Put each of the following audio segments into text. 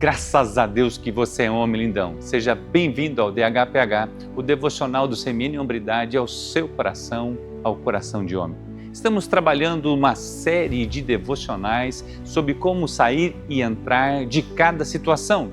Graças a Deus que você é um homem lindão. Seja bem-vindo ao DHPH, o devocional do Semínio e Hombridade ao seu coração, ao coração de homem. Estamos trabalhando uma série de devocionais sobre como sair e entrar de cada situação.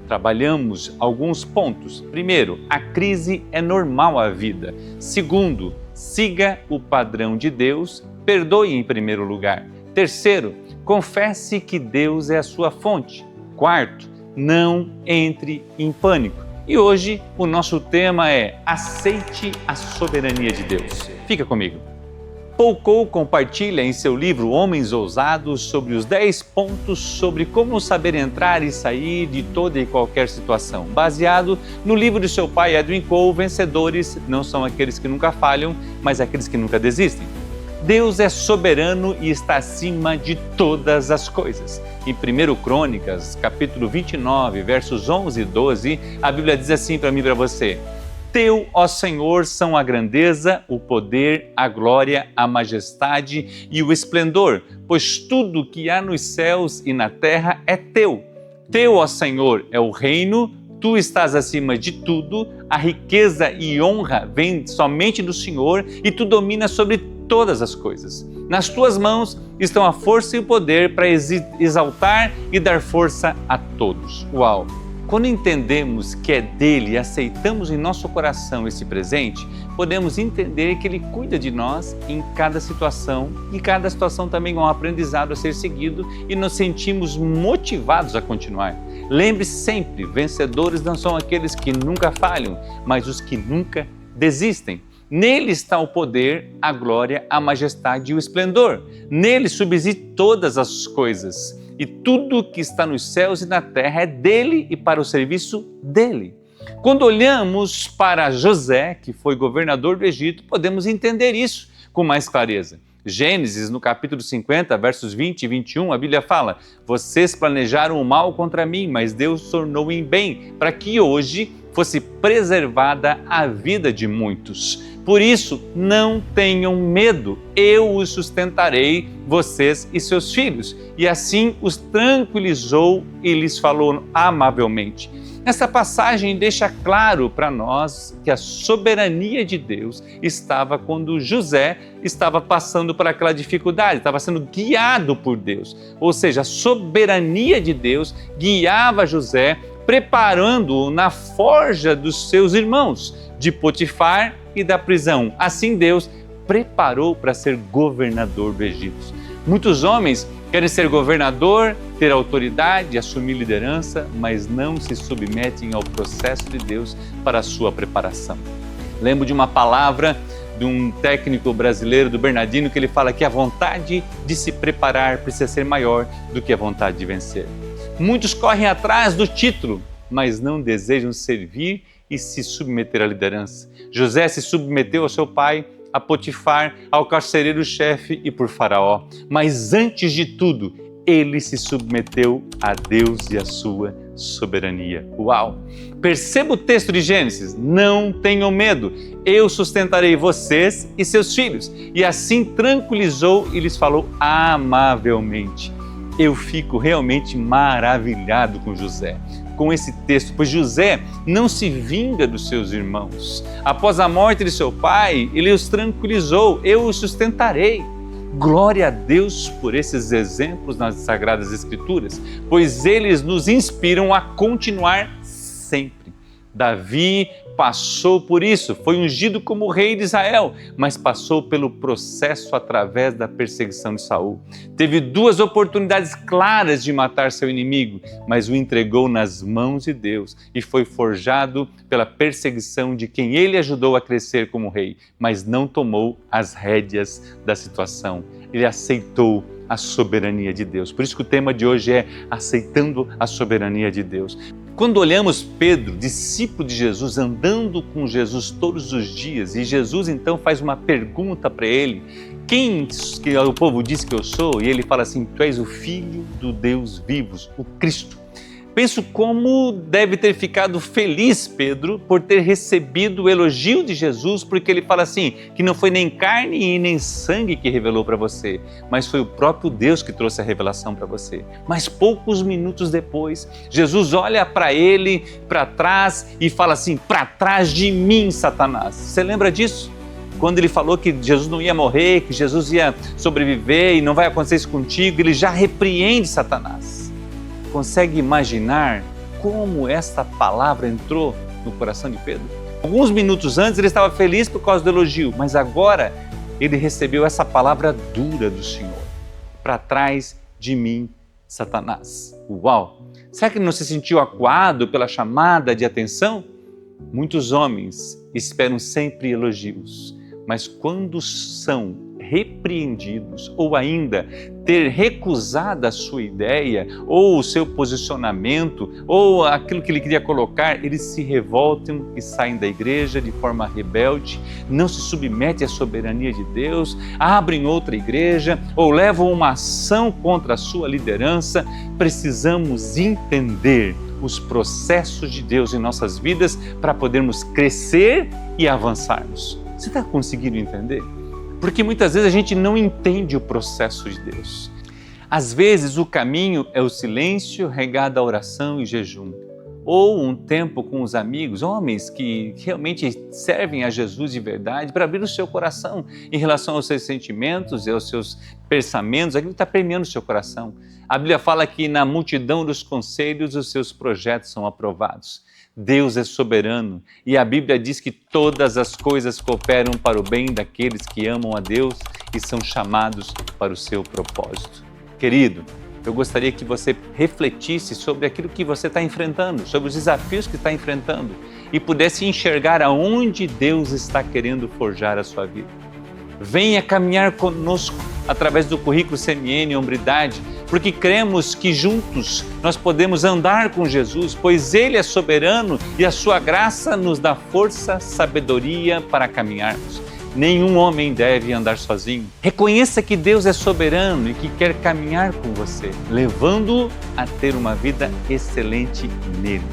Trabalhamos alguns pontos. Primeiro, a crise é normal à vida. Segundo, siga o padrão de Deus, perdoe em primeiro lugar. Terceiro, confesse que Deus é a sua fonte. Quarto, não entre em pânico. E hoje o nosso tema é aceite a soberania de Deus. Fica comigo. Paul Coe compartilha em seu livro Homens Ousados sobre os 10 pontos sobre como saber entrar e sair de toda e qualquer situação, baseado no livro de seu pai Edwin Coe, Vencedores não são aqueles que nunca falham, mas aqueles que nunca desistem. Deus é soberano e está acima de todas as coisas. Em 1 Crônicas, capítulo 29, versos 11 e 12, a Bíblia diz assim para mim e para você: Teu, ó Senhor, são a grandeza, o poder, a glória, a majestade e o esplendor, pois tudo que há nos céus e na terra é teu. Teu, ó Senhor, é o reino, tu estás acima de tudo, a riqueza e honra vêm somente do Senhor e tu dominas sobre todas as coisas. Nas tuas mãos estão a força e o poder para exaltar e dar força a todos. Uau! Quando entendemos que é dele e aceitamos em nosso coração esse presente, podemos entender que ele cuida de nós em cada situação e cada situação também é um aprendizado a ser seguido e nos sentimos motivados a continuar. Lembre-se sempre, vencedores não são aqueles que nunca falham, mas os que nunca desistem. Nele está o poder, a glória, a majestade e o esplendor. Nele subsistem todas as coisas. E tudo que está nos céus e na terra é dele e para o serviço dele. Quando olhamos para José, que foi governador do Egito, podemos entender isso com mais clareza. Gênesis, no capítulo 50, versos 20 e 21, a Bíblia fala: Vocês planejaram o mal contra mim, mas Deus tornou em bem, para que hoje fosse preservada a vida de muitos. Por isso, não tenham medo, eu os sustentarei, vocês e seus filhos. E assim os tranquilizou e lhes falou amavelmente. Essa passagem deixa claro para nós que a soberania de Deus estava quando José estava passando por aquela dificuldade, estava sendo guiado por Deus. Ou seja, a soberania de Deus guiava José, preparando-o na forja dos seus irmãos, de Potifar e da prisão. Assim Deus preparou para ser governador do Egito. Muitos homens querem ser governador, ter autoridade, assumir liderança, mas não se submetem ao processo de Deus para a sua preparação. Lembro de uma palavra de um técnico brasileiro, do Bernardino, que ele fala que a vontade de se preparar precisa ser maior do que a vontade de vencer. Muitos correm atrás do título, mas não desejam servir e se submeter à liderança. José se submeteu ao seu pai, a Potifar, ao carcereiro-chefe e por Faraó. Mas antes de tudo, ele se submeteu a Deus e a sua soberania. Uau! Perceba o texto de Gênesis: Não tenham medo, eu sustentarei vocês e seus filhos. E assim tranquilizou e lhes falou amavelmente. Eu fico realmente maravilhado com José, com esse texto, pois José não se vinga dos seus irmãos. Após a morte de seu pai, ele os tranquilizou: eu os sustentarei. Glória a Deus por esses exemplos nas Sagradas Escrituras, pois eles nos inspiram a continuar sempre. Davi passou por isso, foi ungido como rei de Israel, mas passou pelo processo através da perseguição de Saul. Teve 2 oportunidades claras de matar seu inimigo, mas o entregou nas mãos de Deus e foi forjado pela perseguição de quem ele ajudou a crescer como rei, mas não tomou as rédeas da situação. Ele aceitou a soberania de Deus. Por isso que o tema de hoje é aceitando a soberania de Deus. Quando olhamos Pedro, discípulo de Jesus, andando com Jesus todos os dias, e Jesus então faz uma pergunta para ele: quem que o povo diz que eu sou? E ele fala assim: tu és o Filho do Deus vivo, o Cristo. Penso como deve ter ficado feliz Pedro por ter recebido o elogio de Jesus, porque ele fala assim, que não foi nem carne e nem sangue que revelou para você, mas foi o próprio Deus que trouxe a revelação para você. Mas poucos minutos depois, Jesus olha para ele, para trás e fala assim, para trás de mim, Satanás. Você lembra disso? Quando ele falou que Jesus não ia morrer, que Jesus ia sobreviver e não vai acontecer isso contigo, ele já repreende Satanás. Consegue imaginar como esta palavra entrou no coração de Pedro? Alguns minutos antes ele estava feliz por causa do elogio, mas agora ele recebeu essa palavra dura do Senhor. Para trás de mim, Satanás. Uau! Será que ele não se sentiu acuado pela chamada de atenção? Muitos homens esperam sempre elogios, mas quando são repreendidos ou ainda ter recusado a sua ideia ou o seu posicionamento ou aquilo que ele queria colocar, eles se revoltam e saem da igreja de forma rebelde, não se submetem à soberania de Deus, abrem outra igreja ou levam uma ação contra a sua liderança. Precisamos entender os processos de Deus em nossas vidas para podermos crescer e avançarmos. Você está conseguindo entender? Porque muitas vezes a gente não entende o processo de Deus. Às vezes o caminho é o silêncio regado à oração e jejum. Ou um tempo com os amigos, homens que realmente servem a Jesus de verdade, para abrir o seu coração em relação aos seus sentimentos e aos seus pensamentos, aquilo que está permeando o seu coração. A Bíblia fala que na multidão dos conselhos os seus projetos são aprovados. Deus é soberano e a Bíblia diz que todas as coisas cooperam para o bem daqueles que amam a Deus e são chamados para o seu propósito. Querido, eu gostaria que você refletisse sobre aquilo que você está enfrentando, sobre os desafios que está enfrentando e pudesse enxergar aonde Deus está querendo forjar a sua vida. Venha caminhar conosco através do currículo CMN Hombridade, porque cremos que juntos nós podemos andar com Jesus, pois Ele é soberano e a sua graça nos dá força, sabedoria para caminharmos. Nenhum homem deve andar sozinho. Reconheça que Deus é soberano e que quer caminhar com você, levando-o a ter uma vida excelente nele.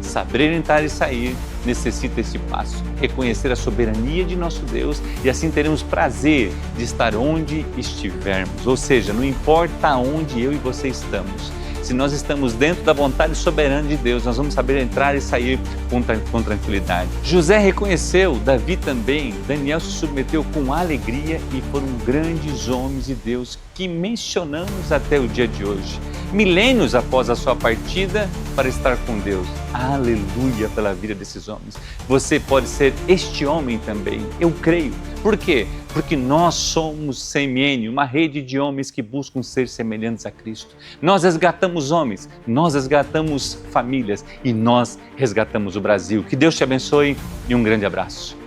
Saber entrar e sair necessita esse passo, reconhecer a soberania de nosso Deus e assim teremos prazer de estar onde estivermos. Ou seja, não importa onde eu e você estamos, se nós estamos dentro da vontade soberana de Deus, nós vamos saber entrar e sair com tranquilidade. José reconheceu, Davi também, Daniel se submeteu com alegria e foram grandes homens de Deus que mencionamos até o dia de hoje. Milênios após a sua partida para estar com Deus. Aleluia pela vida desses homens. Você pode ser este homem também, eu creio. Por quê? Porque nós somos CMN, uma rede de homens que buscam ser semelhantes a Cristo. Nós resgatamos homens, nós resgatamos famílias e nós resgatamos o Brasil. Que Deus te abençoe e um grande abraço.